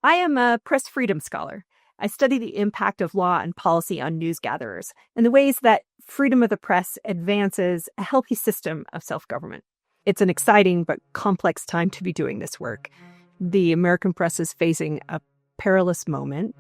I am a press freedom scholar. I study the impact of law and policy on news gatherers and the ways that freedom of the press advances a healthy system of self-government. It's an exciting but complex time to be doing this work. The American press is facing a perilous moment.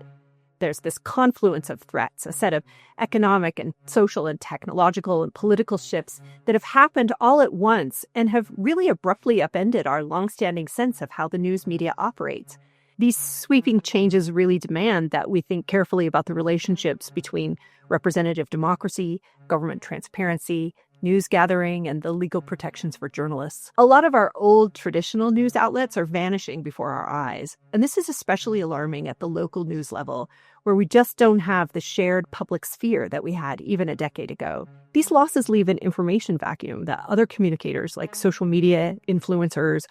There's this confluence of threats, a set of economic and social and technological and political shifts that have happened all at once and have really abruptly upended our longstanding sense of how the news media operates. These sweeping changes really demand that we think carefully about the relationships between representative democracy, government transparency, news gathering, and the legal protections for journalists. A lot of our old traditional news outlets are vanishing before our eyes, and this is especially alarming at the local news level, where we just don't have the shared public sphere that we had even a decade ago. These losses leave an information vacuum that other communicators like social media influencers,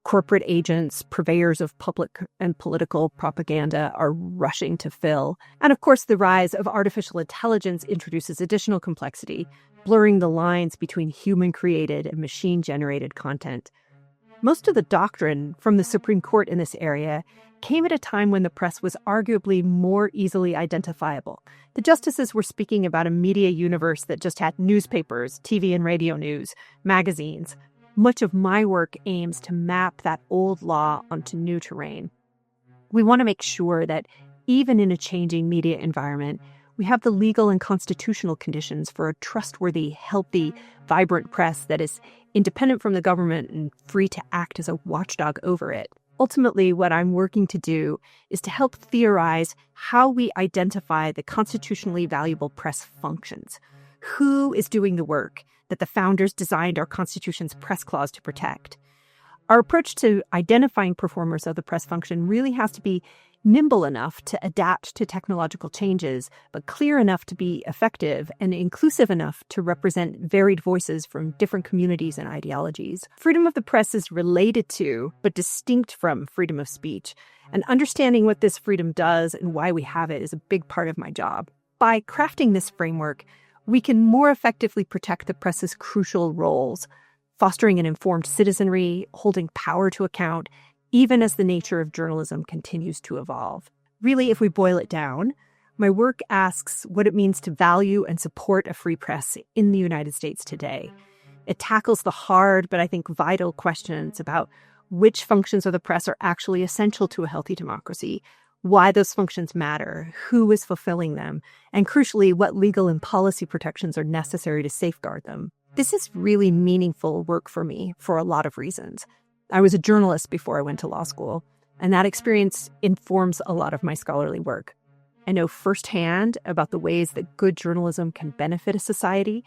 corporate agents, purveyors of public and political propaganda are rushing to fill. And of course, the rise of artificial intelligence introduces additional complexity, blurring the lines between human-created and machine-generated content. Most of the doctrine from the Supreme Court in this area came at a time when the press was arguably more easily identifiable. The justices were speaking about a media universe that just had newspapers, TV and radio news, magazines. Much of my work aims to map that old law onto new terrain. We want to make sure that even in a changing media environment, we have the legal and constitutional conditions for a trustworthy, healthy, vibrant press that is independent from the government and free to act as a watchdog over it. Ultimately, what I'm working to do is to help theorize how we identify the constitutionally valuable press functions. Who is doing the work that the founders designed our Constitution's press clause to protect? Our approach to identifying performers of the press function really has to be nimble enough to adapt to technological changes, but clear enough to be effective and inclusive enough to represent varied voices from different communities and ideologies. Freedom of the press is related to, but distinct from, freedom of speech. And understanding what this freedom does and why we have it is a big part of my job. By crafting this framework, we can more effectively protect the press's crucial roles, fostering an informed citizenry, holding power to account, even as the nature of journalism continues to evolve. Really, if we boil it down, my work asks what it means to value and support a free press in the United States today. It tackles the hard, but I think vital questions about which functions of the press are actually essential to a healthy democracy, why those functions matter, who is fulfilling them, and crucially, what legal and policy protections are necessary to safeguard them. This is really meaningful work for me for a lot of reasons. I was a journalist before I went to law school, and that experience informs a lot of my scholarly work. I know firsthand about the ways that good journalism can benefit a society.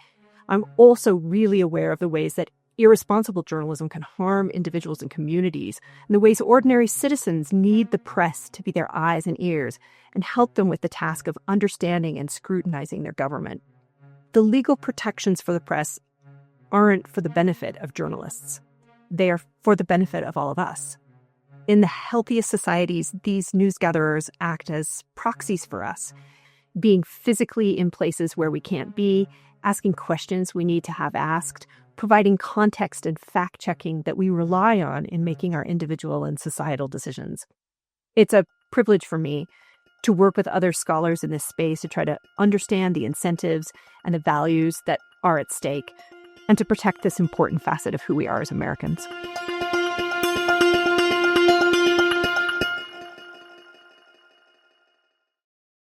I'm also really aware of the ways that irresponsible journalism can harm individuals and communities, and the ways ordinary citizens need the press to be their eyes and ears and help them with the task of understanding and scrutinizing their government. The legal protections for the press aren't for the benefit of journalists. They are for the benefit of all of us. In the healthiest societies, these news gatherers act as proxies for us, being physically in places where we can't be, asking questions we need to have asked, providing context and fact-checking that we rely on in making our individual and societal decisions. It's a privilege for me to work with other scholars in this space to try to understand the incentives and the values that are at stake, and to protect this important facet of who we are as Americans.